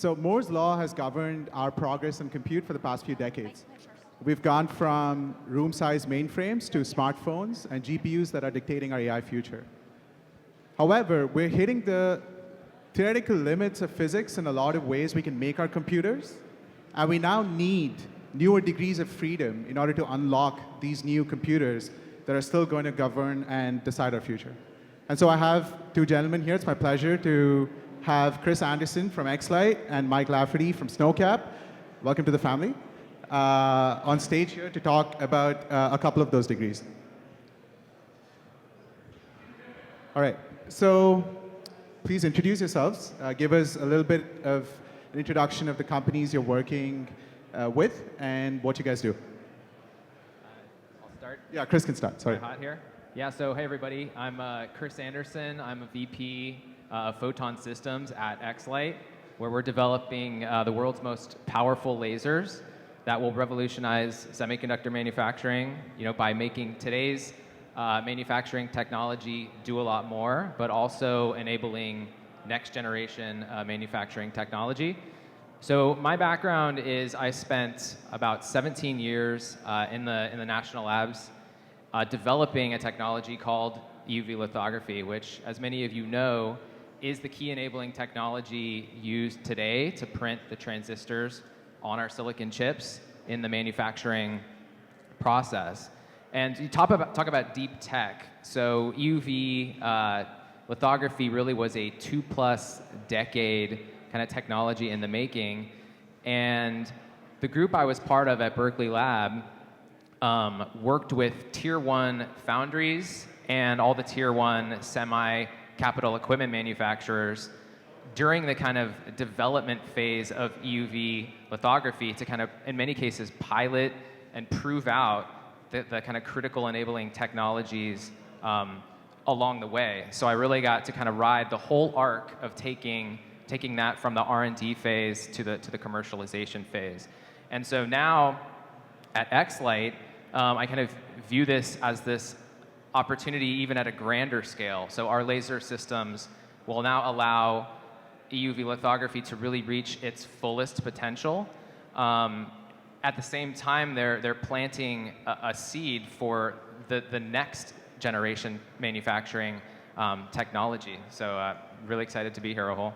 So Moore's law has governed our progress in compute for the past few decades. We've gone from room-sized mainframes to smartphones and GPUs that are dictating our AI future. However, we're hitting the theoretical limits of physics in a lot of ways we can make our computers, and we now need newer degrees of freedom in order to unlock these new computers that are still going to govern and decide our future. And so I have two gentlemen here. It's my pleasure to have Chris Anderson from xLight and Mike Lafferty from Snowcap. Welcome to the family. On stage here to talk about a couple of those degrees. All right, so please introduce yourselves. Give us a little bit of an introduction of the companies you're working with and what you guys do. I'll start. Yeah, Chris can start. Sorry. Hot here. Yeah. So hey everybody, I'm Chris Anderson. I'm a VP of Photon Systems at xLight, where we're developing the world's most powerful lasers that will revolutionize semiconductor manufacturing. By making today's manufacturing technology do a lot more, but also enabling next generation manufacturing technology. So my background is I spent about 17 years in the national labs developing a technology called EUV lithography, which, as many of you know, is the key enabling technology used today to print the transistors on our silicon chips in the manufacturing process. And you talk about deep tech. So EUV lithography really was a 2+ decade kind of technology in the making. And the group I was part of at Berkeley Lab worked with tier 1 foundries and all the tier 1 semi-capital equipment manufacturers during the kind of development phase of EUV lithography to kind of, in many cases, pilot and prove out the kind of critical enabling technologies along the way. So I really got to kind of ride the whole arc of taking that from the R&D phase to the commercialization phase. And so now at xLight, I kind of view this as this opportunity even at a grander scale. So our laser systems will now allow EUV lithography to really reach its fullest potential. At the same time, they're planting a seed for the next generation manufacturing technology. So really excited to be here, Rahul.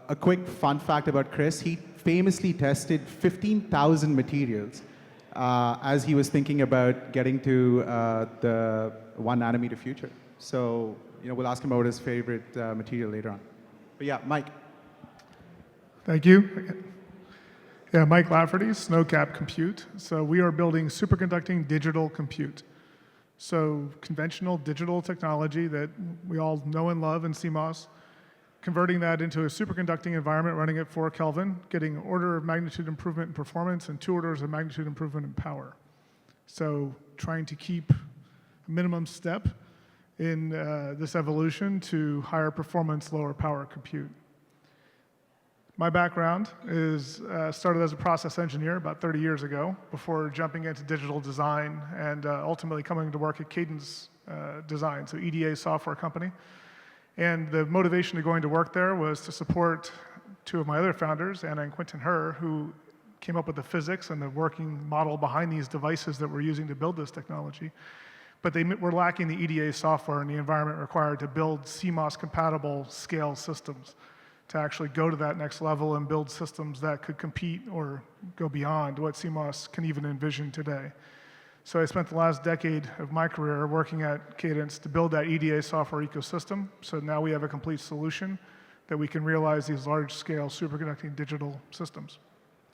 A quick fun fact about Chris, he famously tested 15,000 materials as he was thinking about getting to the 1 nanometer future. So we'll ask him about his favorite material later on. But yeah, Mike. Thank you. Yeah, Mike Lafferty, Snowcap Compute. So we are building superconducting digital compute. So conventional digital technology that we all know and love in CMOS, converting that into a superconducting environment running at 4 Kelvin, getting order of magnitude improvement in performance and 2 orders of magnitude improvement in power. So trying to keep a minimum step in this evolution to higher performance, lower power compute. My background is started as a process engineer about 30 years ago before jumping into digital design and ultimately coming to work at Cadence Design, so EDA software company. And the motivation to going to work there was to support 2 of my other founders, Anna and Quentin Herr, who came up with the physics and the working model behind these devices that we're using to build this technology. But they were lacking the EDA software and the environment required to build CMOS-compatible scale systems, to actually go to that next level and build systems that could compete or go beyond what CMOS can even envision today. So I spent the last decade of my career working at Cadence to build that EDA software ecosystem. So now we have a complete solution that we can realize these large-scale superconducting digital systems.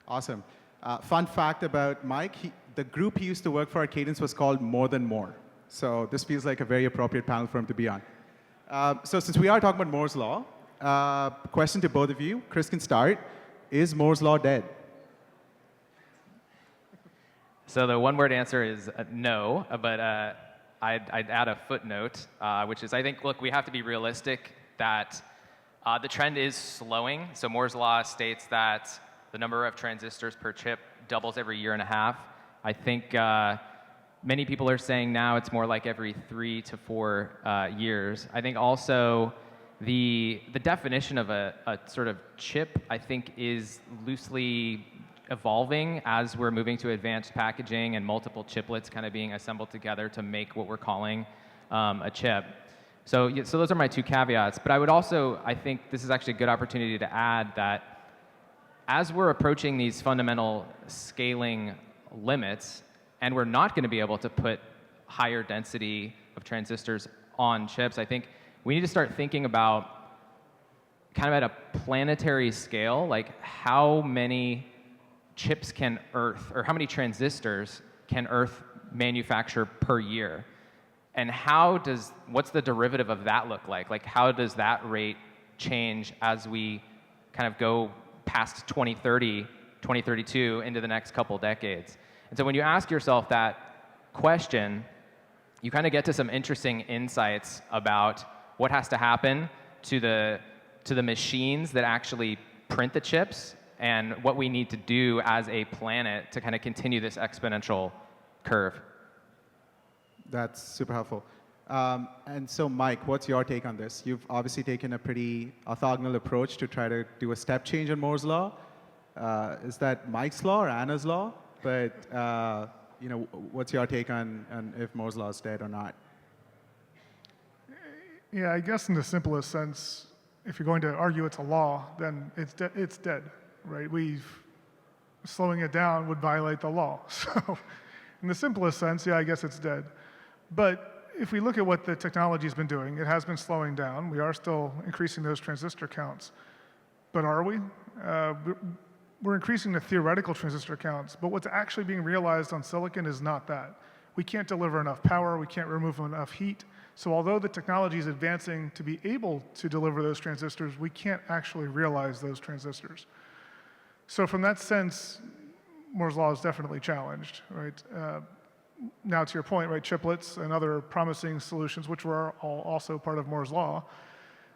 Awesome. Fun fact about Mike, the group he used to work for at Cadence was called More Than More. So this feels like a very appropriate panel for him to be on. So since we are talking about Moore's Law, question to both of you. Chris can start. Is Moore's Law dead? So the one-word answer is no, but I'd add a footnote, which is I think, look, we have to be realistic that the trend is slowing. So Moore's Law states that the number of transistors per chip doubles every 1.5 years. I think many people are saying now it's more like every 3 to 4 years. I think also the definition of a sort of chip, I think, is loosely evolving as we're moving to advanced packaging and multiple chiplets kind of being assembled together to make what we're calling a chip. So those are my two caveats. But I would also, I think this is actually a good opportunity to add that as we're approaching these fundamental scaling limits, and we're not going to be able to put higher density of transistors on chips, I think we need to start thinking about kind of at a planetary scale, like how many chips can Earth, or how many transistors can Earth manufacture per year? And what's the derivative of that look like? Like, how does that rate change as we kind of go past 2030, 2032 into the next couple decades? And so when you ask yourself that question, you kind of get to some interesting insights about what has to happen to the machines that actually print the chips and what we need to do as a planet to kind of continue this exponential curve. That's super helpful. And so, Mike, what's your take on this? You've obviously taken a pretty orthogonal approach to try to do a step change in Moore's law. Is that Mike's law or Anna's law? But what's your take on if Moore's law is dead or not? Yeah, I guess in the simplest sense, if you're going to argue it's a law, then it's dead, right? Slowing it down would violate the law. So in the simplest sense, yeah, I guess it's dead. But if we look at what the technology's been doing, it has been slowing down. We are still increasing those transistor counts. But are we? We're increasing the theoretical transistor counts, but what's actually being realized on silicon is not that. We can't deliver enough power, we can't remove enough heat. So although the technology is advancing to be able to deliver those transistors, we can't actually realize those transistors. So from that sense, Moore's law is definitely challenged, right? Now to your point, right, chiplets and other promising solutions, which were also part of Moore's law,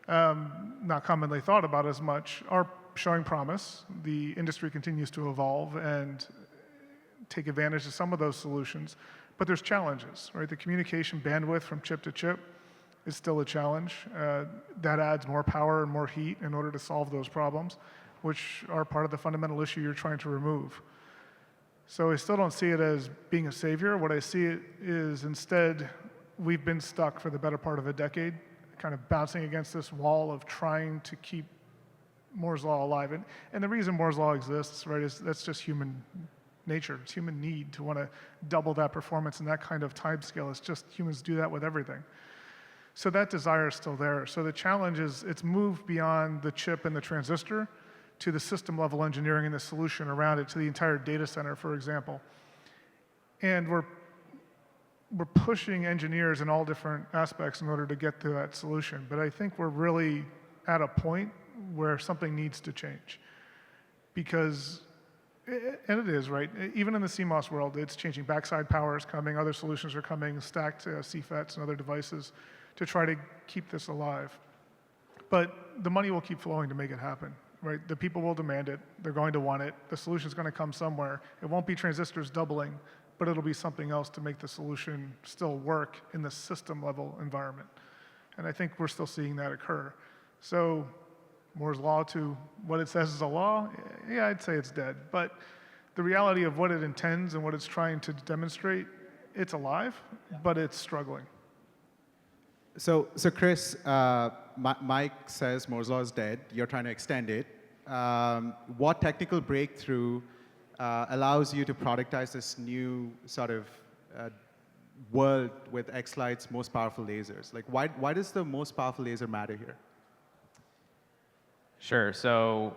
not commonly thought about as much, are showing promise. The industry continues to evolve and take advantage of some of those solutions, but there's challenges, right? The communication bandwidth from chip to chip is still a challenge. That adds more power and more heat in order to solve those problems, which are part of the fundamental issue you're trying to remove. So I still don't see it as being a savior. What I see it is instead, we've been stuck for the better part of a decade, kind of bouncing against this wall of trying to keep Moore's law alive. And the reason Moore's law exists, right, is that's just human nature. It's human need to want to double that performance in that kind of time scale. It's just humans do that with everything. So that desire is still there. So the challenge is it's moved beyond the chip and the transistor to the system level engineering and the solution around it, to the entire data center, for example. And we're pushing engineers in all different aspects in order to get to that solution. But I think we're really at a point where something needs to change. Because, and it is, right? Even in the CMOS world, it's changing. Backside power is coming, other solutions are coming, stacked CFETs and other devices to try to keep this alive. But the money will keep flowing to make it happen. Right? The people will demand it. They're going to want it. The solution's going to come somewhere. It won't be transistors doubling, but it'll be something else to make the solution still work in the system level environment. And I think we're still seeing that occur. So Moore's law to what it says is a law, yeah, I'd say it's dead. But the reality of what it intends and what it's trying to demonstrate, it's alive, but it's struggling. So Chris, Mike says Moore's law is dead. You're trying to extend it. What technical breakthrough allows you to productize this new sort of world with xLight's most powerful lasers? Like, why does the most powerful laser matter here? Sure. So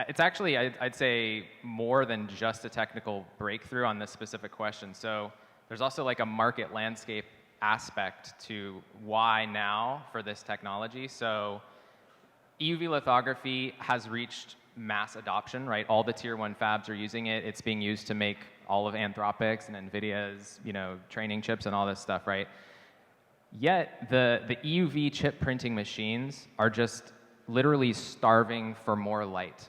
it's actually, I'd say, more than just a technical breakthrough on this specific question. So there's also like a market landscape aspect to why now for this technology. So EUV lithography has reached mass adoption, right? All the tier 1 fabs are using it. It's being used to make all of Anthropic's and NVIDIA's, training chips and all this stuff, right? Yet the EUV chip printing machines are just literally starving for more light.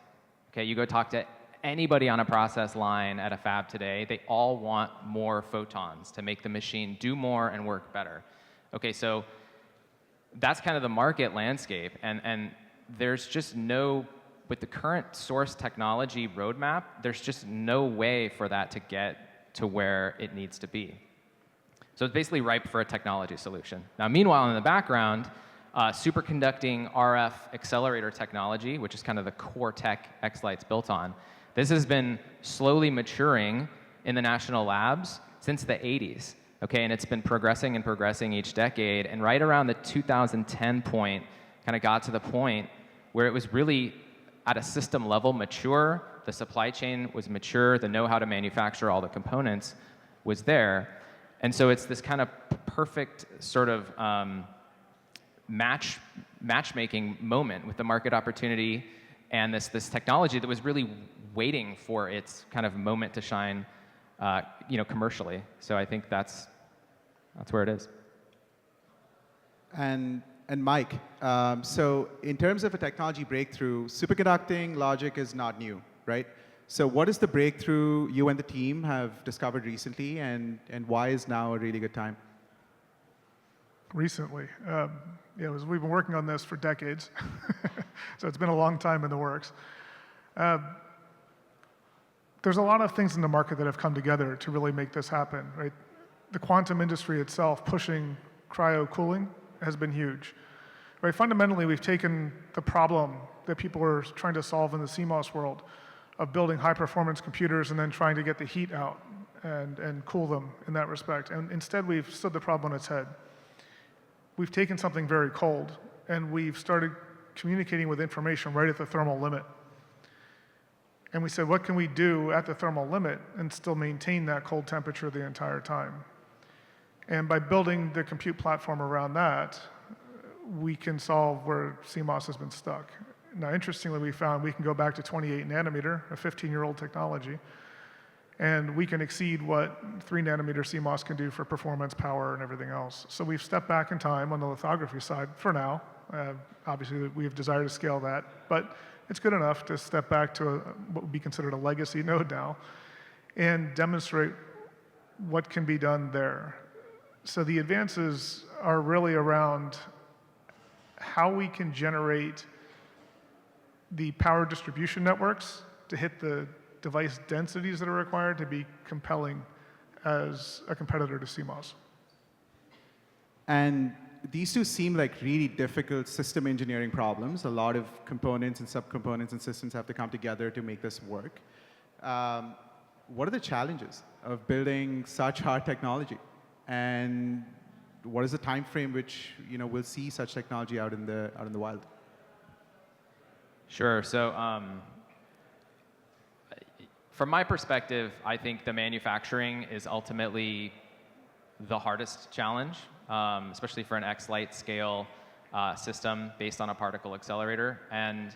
Okay, you go talk to anybody on a process line at a fab today, they all want more photons to make the machine do more and work better. Okay, so that's kind of the market landscape. And there's just no, with the current source technology roadmap, there's just no way for that to get to where it needs to be. So it's basically ripe for a technology solution. Now, meanwhile, in the background, superconducting RF accelerator technology, which is kind of the core tech xLight's built on, this has been slowly maturing in the national labs since the 80s. Okay, and it's been progressing and progressing each decade, and right around the 2010 point, kind of got to the point where it was really at a system level mature, the supply chain was mature, the know-how to manufacture all the components was there, and so it's this kind of perfect sort of matchmaking moment with the market opportunity and this technology that was really waiting for its kind of moment to shine, commercially. So I think that's where it is. And Mike, so in terms of a technology breakthrough, superconducting logic is not new, right? So what is the breakthrough you and the team have discovered recently, and why is now a really good time? Recently, we've been working on this for decades, so it's been a long time in the works. There's a lot of things in the market that have come together to really make this happen, right? The quantum industry itself pushing cryo cooling has been huge. Right? Fundamentally, we've taken the problem that people were trying to solve in the CMOS world of building high-performance computers and then trying to get the heat out and cool them in that respect. And instead, we've stood the problem on its head. We've taken something very cold, and we've started communicating with information right at the thermal limit. And we said, what can we do at the thermal limit and still maintain that cold temperature the entire time? And by building the compute platform around that, we can solve where CMOS has been stuck. Now, interestingly, we found we can go back to 28 nanometer, a 15-year-old technology, and we can exceed what 3 nanometer CMOS can do for performance, power, and everything else. So we've stepped back in time on the lithography side for now. Obviously, we have desire to scale that, but it's good enough to step back to what would be considered a legacy node now and demonstrate what can be done there. So the advances are really around how we can generate the power distribution networks to hit the device densities that are required to be compelling as a competitor to CMOS. And these two seem like really difficult system engineering problems. A lot of components and subcomponents and systems have to come together to make this work. What are the challenges of building such hard technology? And what is the time frame which we'll see such technology out in the wild? Sure. So from my perspective, I think the manufacturing is ultimately the hardest challenge, especially for an xLight scale system based on a particle accelerator. And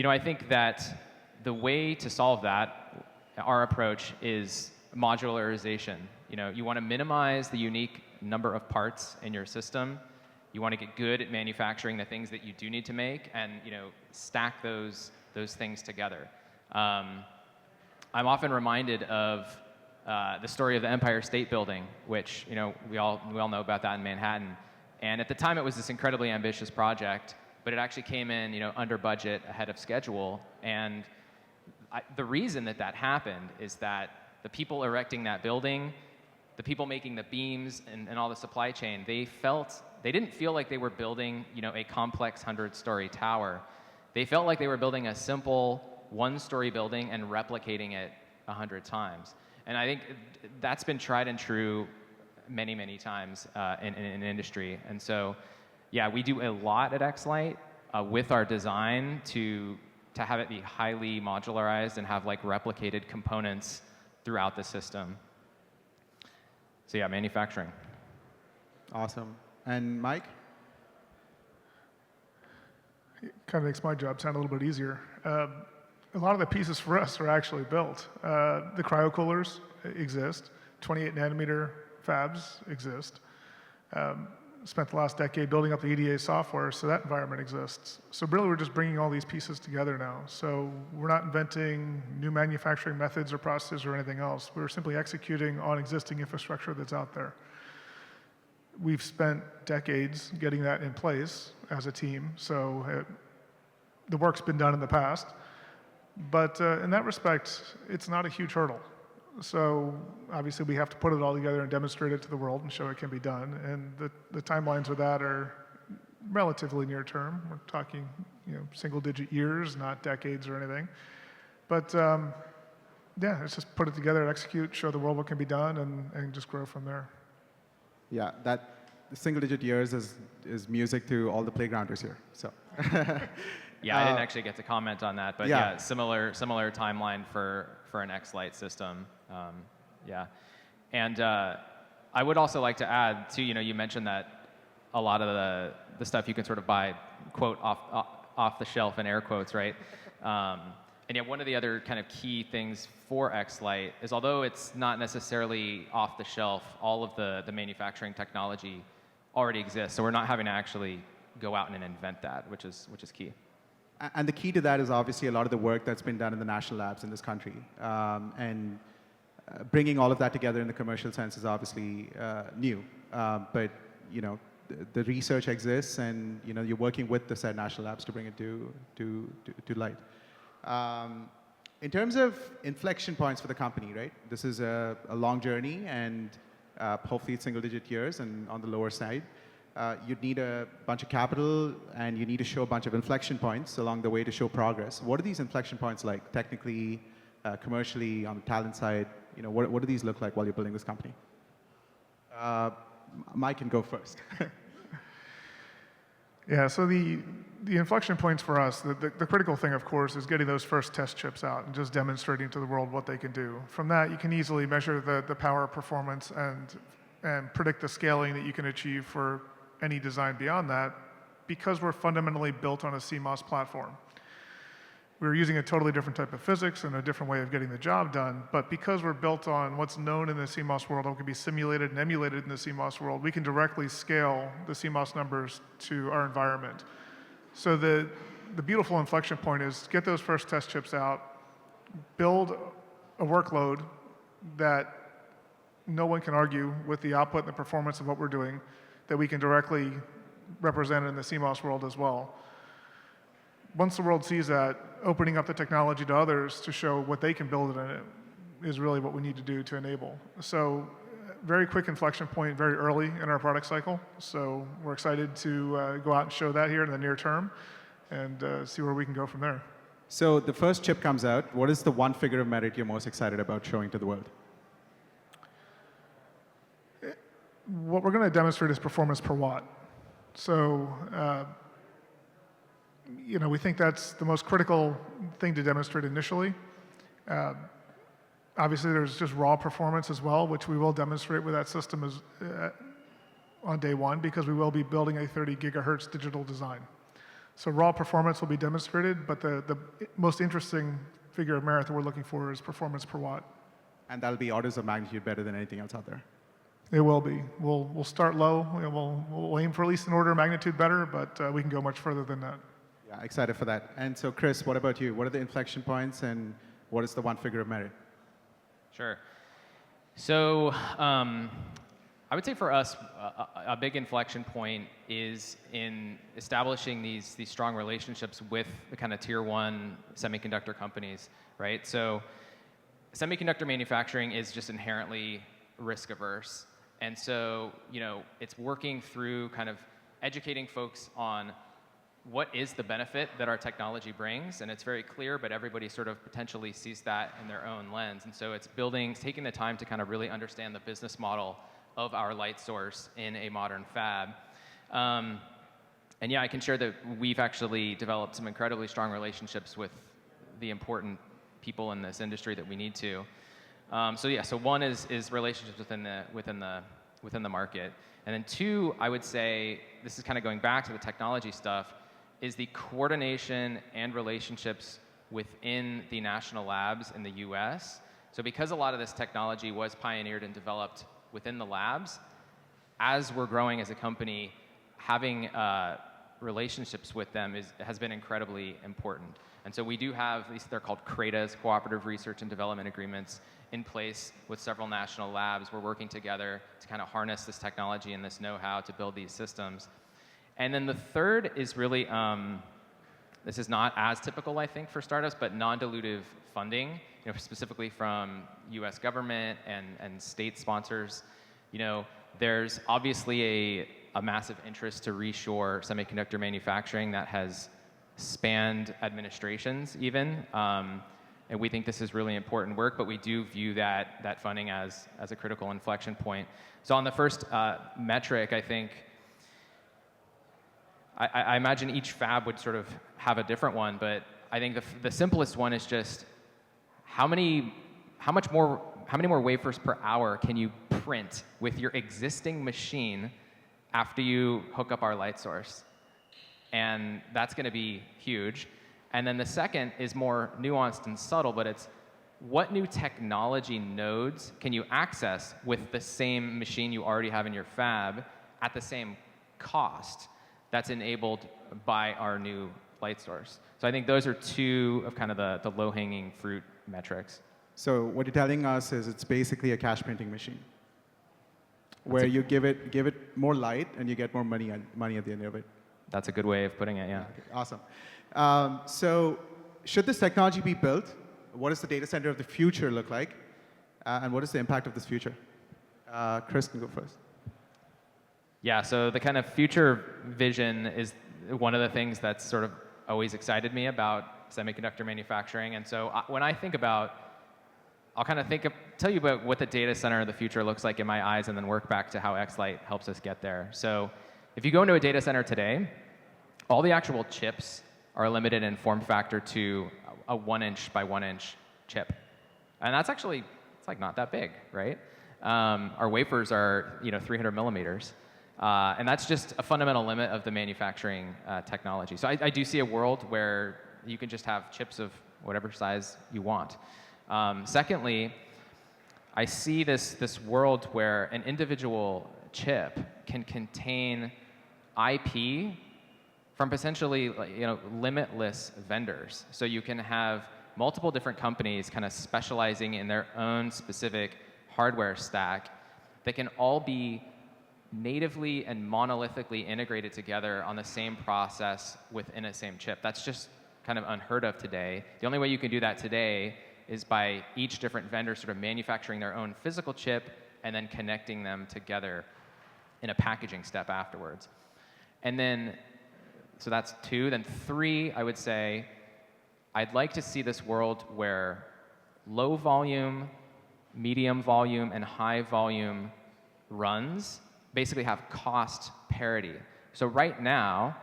I think that the way to solve that, our approach, is modularization. You want to minimize the unique number of parts in your system. You want to get good at manufacturing the things that you do need to make, and stack those things together. I'm often reminded of the story of the Empire State Building, which we all know about that in Manhattan. And at the time, it was this incredibly ambitious project, but it actually came in under budget, ahead of schedule. And the reason that happened is that the people erecting that building, the people making the beams and all the supply chain, they didn't feel like they were building a complex 100-story tower. They felt like they were building a simple one-story building and replicating it 100 times. And I think that's been tried and true many, many times in industry. And so, yeah, we do a lot at xLight with our design to have it be highly modularized and have replicated components throughout the system. So yeah, manufacturing. Awesome. And Mike? It kind of makes my job sound a little bit easier. A lot of the pieces for us are actually built. The cryocoolers exist. 28 nanometer fabs exist. Spent the last decade building up the EDA software, so that environment exists. So really, we're just bringing all these pieces together now. So we're not inventing new manufacturing methods or processes or anything else. We're simply executing on existing infrastructure that's out there. We've spent decades getting that in place as a team, so the work's been done in the past. But in that respect, it's not a huge hurdle. So obviously we have to put it all together and demonstrate it to the world and show it can be done. And the timelines with that are relatively near term. We're talking, single-digit years, not decades or anything. But yeah, let's just put it together, execute, show the world what can be done, and just grow from there. Yeah, that single-digit years is music to all the playgrounders here. So. Yeah, I didn't actually get to comment on that, but Yeah. yeah, similar timeline for an xLight system. Yeah, and I would also like to add too. You mentioned that a lot of the stuff you can sort of buy, quote, off the shelf in air quotes, right? And yet one of the other kind of key things for xLight is, although it's not necessarily off the shelf, all of the manufacturing technology already exists. So we're not having to actually go out and invent that, which is key. And the key to that is obviously a lot of the work that's been done in the national labs in this country. And bringing all of that together in the commercial sense is obviously new. But the research exists, and you're working with the said national labs to bring it to light. In terms of inflection points for the company, right? This is a long journey, and hopefully it's single-digit years and on the lower side. You'd need a bunch of capital, and you need to show a bunch of inflection points along the way to show progress. What are these inflection points like, technically, commercially, on the talent side? What do these look like while you're building this company? Mike can go first. Yeah, so the inflection points for us, the critical thing, of course, is getting those first test chips out and just demonstrating to the world what they can do. From that, you can easily measure the power, performance, and predict the scaling that you can achieve for any design beyond that, because we're fundamentally built on a CMOS platform. We're using a totally different type of physics and a different way of getting the job done, but because we're built on what's known in the CMOS world and can be simulated and emulated in the CMOS world, we can directly scale the CMOS numbers to our environment. So the beautiful inflection point is get those first test chips out, build a workload that no one can argue with the output and the performance of what we're doing, that we can directly represent in the CMOS world as well. Once the world sees that, opening up the technology to others to show what they can build in it is really what we need to do to enable. So very quick inflection point, very early in our product cycle. So we're excited to go out and show that here in the near term and see where we can go from there. So the first chip comes out. What is the one figure of merit you're most excited about showing to the world? What we're going to demonstrate is performance per watt. So, we think that's the most critical thing to demonstrate initially. Obviously, there's just raw performance as well, which we will demonstrate with that system on day one, because we will be building a 30 gigahertz digital design. So raw performance will be demonstrated, but the most interesting figure of merit that we're looking for is performance per watt. And that'll be orders of magnitude better than anything else out there. It will be. We'll start low. We'll aim for at least an order of magnitude better, but we can go much further than that. Yeah, excited for that. And so, Chris, what about you? What are the inflection points, and what is the one figure of merit? Sure. So I would say for us, a big inflection point is in establishing these strong relationships with the kind of tier one semiconductor companies, right? So semiconductor manufacturing is just inherently risk averse. And so, it's working through kind of educating folks on what is the benefit that our technology brings, and it's very clear, but everybody sort of potentially sees that in their own lens. And so it's taking the time to kind of really understand the business model of our light source in a modern fab. And yeah, I can share that we've actually developed some incredibly strong relationships with the important people in this industry that we need to. So one is relationships within the market, and then two, I would say, this is kind of going back to the technology stuff, is the coordination and relationships within the national labs in the US. So because a lot of this technology was pioneered and developed within the labs, as we're growing as a company, having relationships with them has been incredibly important. And so we do have these, they're called CRADAs, Cooperative Research and Development Agreements, in place with several national labs. We're working together to kind of harness this technology and this know-how to build these systems. And then the third is really, this is not as typical, I think, for startups, but non-dilutive funding, specifically from US government and state sponsors. There's obviously a massive interest to reshore semiconductor manufacturing that has spanned administrations even. And we think this is really important work, but we do view that funding as a critical inflection point. So on the first metric, I think, I imagine each fab would sort of have a different one, but I think the simplest one is just how many more wafers per hour can you print with your existing machine after you hook up our light source? And that's going to be huge. And then the second is more nuanced and subtle, but it's what new technology nodes can you access with the same machine you already have in your fab at the same cost that's enabled by our new light source. So I think those are two of kind of the low-hanging fruit metrics. So what you're telling us is it's basically a cash printing machine, where you give it more light and you get more money at the end of it. That's a good way of putting it, yeah. Okay, awesome. So should this technology be built? What does the data center of the future look like? And what is the impact of this future? Chris can go first. Yeah, so the kind of future vision is one of the things that's sort of always excited me about semiconductor manufacturing. And so when I think about, I'll kind of tell you about what the data center of the future looks like in my eyes and then work back to how xLight helps us get there. So if you go into a data center today, all the actual chips are limited in form factor to a 1-inch by 1-inch chip. And that's actually, it's like not that big, right? Our wafers are 300 millimeters. And that's just a fundamental limit of the manufacturing technology. So I do see a world where you can just have chips of whatever size you want. Secondly, I see this world where an individual chip can contain IP from potentially limitless vendors. So you can have multiple different companies kind of specializing in their own specific hardware stack that can all be natively and monolithically integrated together on the same process within a same chip. That's just kind of unheard of today. The only way you can do that today is by each different vendor sort of manufacturing their own physical chip and then connecting them together in a packaging step afterwards. And then, so that's 2. Then 3, I would say, I'd like to see this world where low volume, medium volume, and high volume runs basically have cost parity. So right now,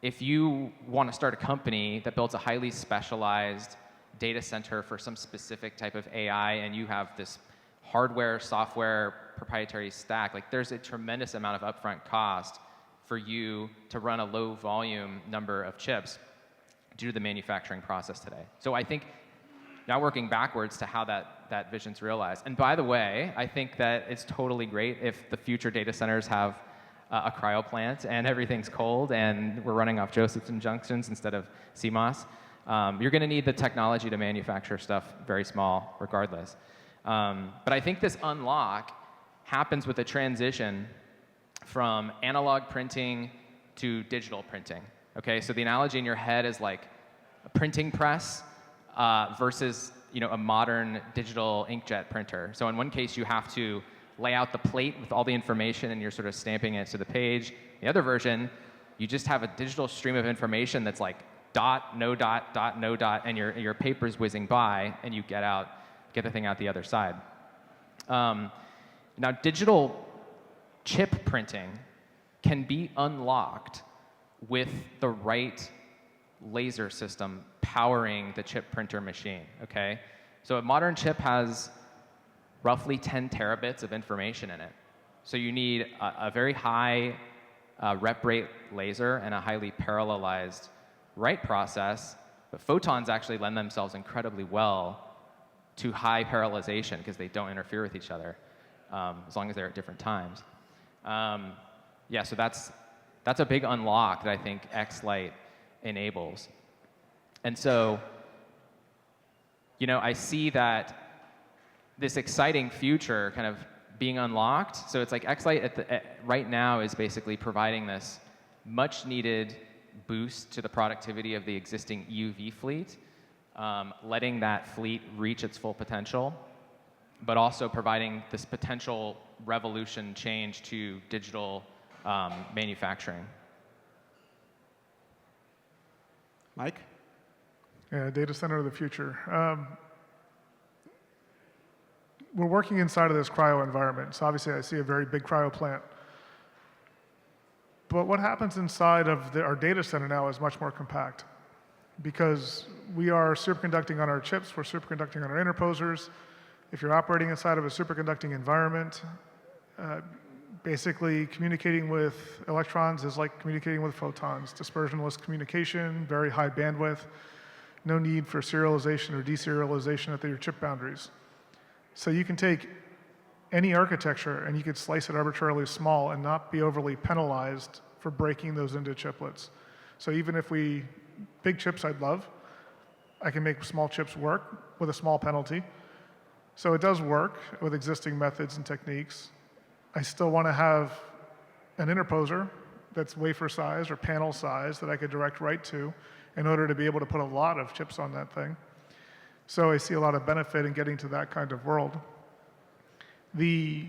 if you want to start a company that builds a highly specialized data center for some specific type of AI and you have this hardware, software, proprietary stack, like there's a tremendous amount of upfront cost for you to run a low volume number of chips due to the manufacturing process today. So I think now working backwards to how that vision's realized. And by the way, I think that it's totally great if the future data centers have a cryo plant and everything's cold and we're running off Josephson junctions instead of CMOS. You're going to need the technology to manufacture stuff very small regardless. But I think this unlock happens with a transition from analog printing to digital printing. Okay, so the analogy in your head is like a printing press versus a modern digital inkjet printer. So in one case, you have to lay out the plate with all the information and you're sort of stamping it to the page. The other version, you just have a digital stream of information that's like dot, no dot, and your paper's whizzing by and you get the thing out the other side. Now, digital chip printing can be unlocked with the right laser system powering the chip printer machine, okay? So a modern chip has roughly 10 terabits of information in it. So you need a very high rep rate laser and a highly parallelized write process, but photons actually lend themselves incredibly well to high parallelization because they don't interfere with each other as long as they're at different times. Yeah, so that's a big unlock that I think xLight enables. And so, I see that this exciting future kind of being unlocked. So it's like xLight right now is basically providing this much needed boost to the productivity of the existing EUV fleet, letting that fleet reach its full potential, but also providing this potential revolution change to digital manufacturing. Mike? Yeah, data center of the future. We're working inside of this cryo environment. So obviously I see a very big cryo plant. But what happens inside of our data center now is much more compact, because we are superconducting on our chips, we're superconducting on our interposers. If you're operating inside of a superconducting environment, basically communicating with electrons is like communicating with photons. Dispersionless communication, very high bandwidth, no need for serialization or deserialization at your chip boundaries. So you can take any architecture and you could slice it arbitrarily small and not be overly penalized for breaking those into chiplets. So even if big chips I'd love, I can make small chips work with a small penalty. So it does work with existing methods and techniques. I still want to have an interposer that's wafer size or panel size that I could direct right to in order to be able to put a lot of chips on that thing. So I see a lot of benefit in getting to that kind of world. The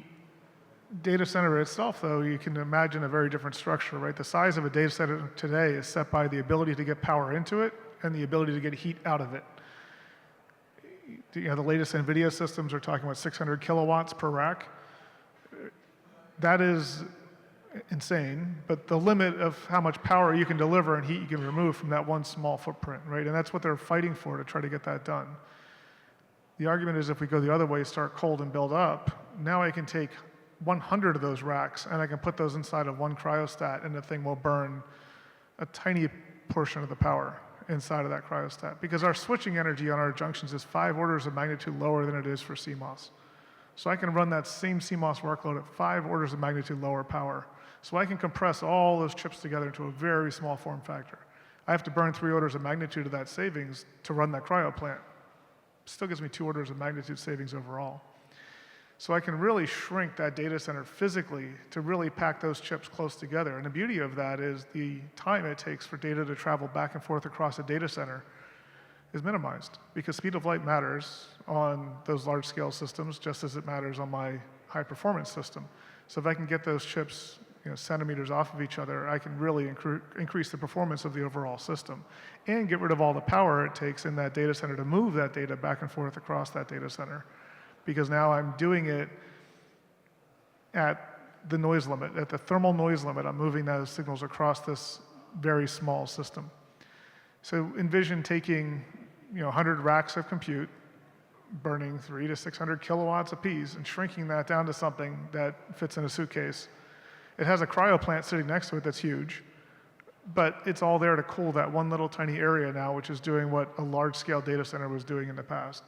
data center itself, though, you can imagine a very different structure, right? The size of a data center today is set by the ability to get power into it and the ability to get heat out of it. You know, the latest NVIDIA systems are talking about 600 kilowatts per rack. That is insane, but the limit of how much power you can deliver and heat you can remove from that one small footprint, right? And that's what they're fighting for, to try to get that done. The argument is if we go the other way, start cold and build up, now I can take 100 of those racks and I can put those inside of one cryostat and the thing will burn a tiny portion of the power inside of that cryostat. Because our switching energy on our junctions is 5 orders of magnitude lower than it is for CMOS. So I can run that same CMOS workload at 5 orders of magnitude lower power. So I can compress all those chips together into a very small form factor. I have to burn 3 orders of magnitude of that savings to run that cryo plant. Still gives me 2 orders of magnitude savings overall. So I can really shrink that data center physically to really pack those chips close together. And the beauty of that is the time it takes for data to travel back and forth across a data center is minimized, because speed of light matters on those large scale systems just as it matters on my high performance system. So if I can get those chips centimeters off of each other, I can really increase the performance of the overall system and get rid of all the power it takes in that data center to move that data back and forth across that data center. Because now I'm doing it at the noise limit, at the thermal noise limit. I'm moving those signals across this very small system. So envision taking 100 racks of compute, burning 300 to 600 kilowatts apiece, and shrinking that down to something that fits in a suitcase. It has a cryo plant sitting next to it that's huge, but it's all there to cool that one little tiny area now, which is doing what a large-scale data center was doing in the past.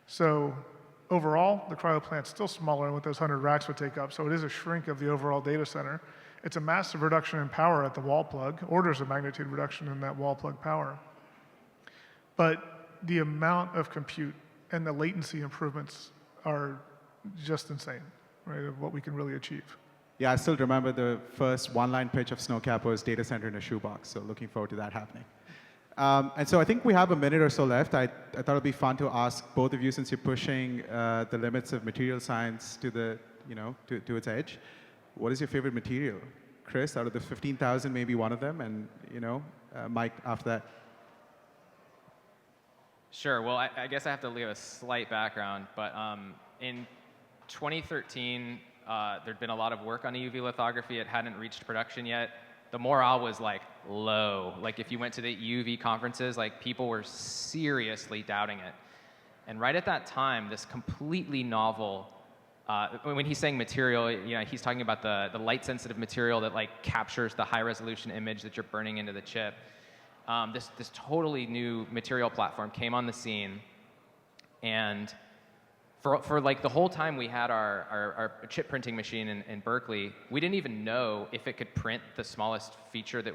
So overall, the cryo plant's still smaller than what those 100 racks would take up, so it is a shrink of the overall data center. It's a massive reduction in power at the wall plug, orders of magnitude reduction in that wall plug power. But the amount of compute and the latency improvements are just insane, right, of what we can really achieve. Yeah, I still remember the first one-line pitch of Snowcap was data center in a shoebox, so looking forward to that happening. And so I think we have a minute or so left. I thought it'd be fun to ask both of you, since you're pushing the limits of material science to to its edge. What is your favorite material? Chris, out of the 15,000, maybe one of them, and Mike after that. Sure. Well, I guess I have to give a slight background, but in 2013, there'd been a lot of work on EUV lithography. It hadn't reached production yet. The morale was like low. Like if you went to the EUV conferences, like people were seriously doubting it. And right at that time, this completely novel, when he's saying material, he's talking about the light-sensitive material that like captures the high-resolution image that you're burning into the chip. This totally new material platform came on the scene, and for like the whole time we had our chip printing machine in Berkeley, we didn't even know if it could print the smallest feature that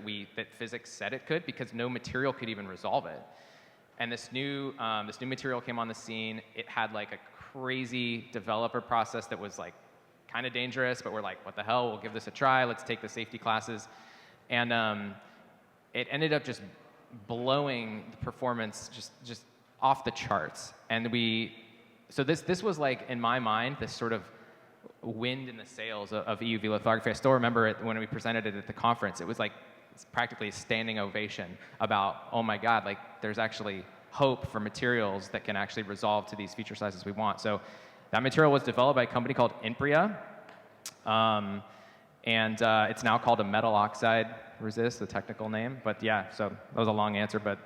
physics said it could, because no material could even resolve it. And this new material came on the scene. It had like a crazy developer process that was like kind of dangerous, but we're like, what the hell? We'll give this a try. Let's take the safety classes. And it ended up just blowing the performance just off the charts. And so this was like, in my mind, this sort of wind in the sails of EUV lithography. I still remember it when we presented it at the conference. It was like practically a standing ovation about, oh my God, like there's actually hope for materials that can actually resolve to these feature sizes we want. So that material was developed by a company called Impria. And it's now called a metal oxide resist, the technical name. But yeah, so that was a long answer, but.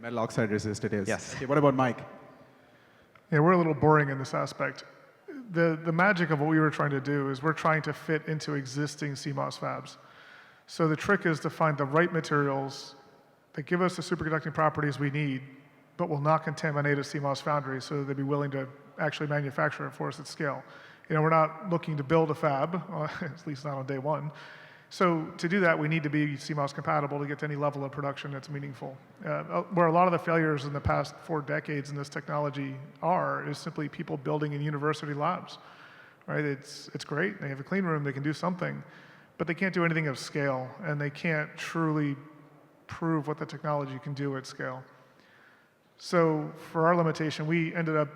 Metal oxide resist it is. Yes. Okay, what about Mike? Yeah, we're a little boring in this aspect. The magic of what we were trying to do is we're trying to fit into existing CMOS fabs. So the trick is to find the right materials that give us the superconducting properties we need, but will not contaminate a CMOS foundry so that they'd be willing to actually manufacture it for us at scale. You know, we're not looking to build a fab, at least not on day one. So to do that, we need to be CMOS compatible to get to any level of production that's meaningful. Where a lot of the failures in the past 4 decades in this technology is simply people building in university labs, right? It's great, they have a clean room, they can do something, but they can't do anything of scale, and they can't truly prove what the technology can do at scale. So for our limitation, we ended up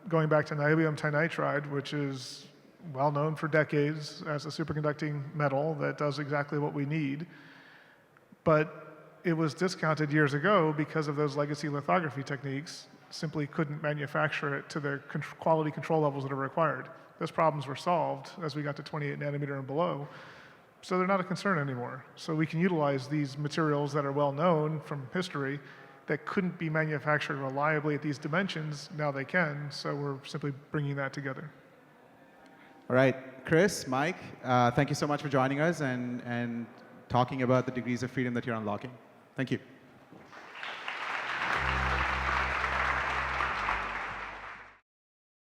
going back to niobium tinitride, which is well known for decades as a superconducting metal that does exactly what we need. But it was discounted years ago because of those legacy lithography techniques. Simply couldn't manufacture it to the quality control levels that are required. Those problems were solved as we got to 28 nanometer and below. So they're not a concern anymore. So we can utilize these materials that are well known from history that couldn't be manufactured reliably at these dimensions. Now they can, so we're simply bringing that together. All right, Chris, Mike, thank you so much for joining us and talking about the degrees of freedom that you're unlocking. Thank you.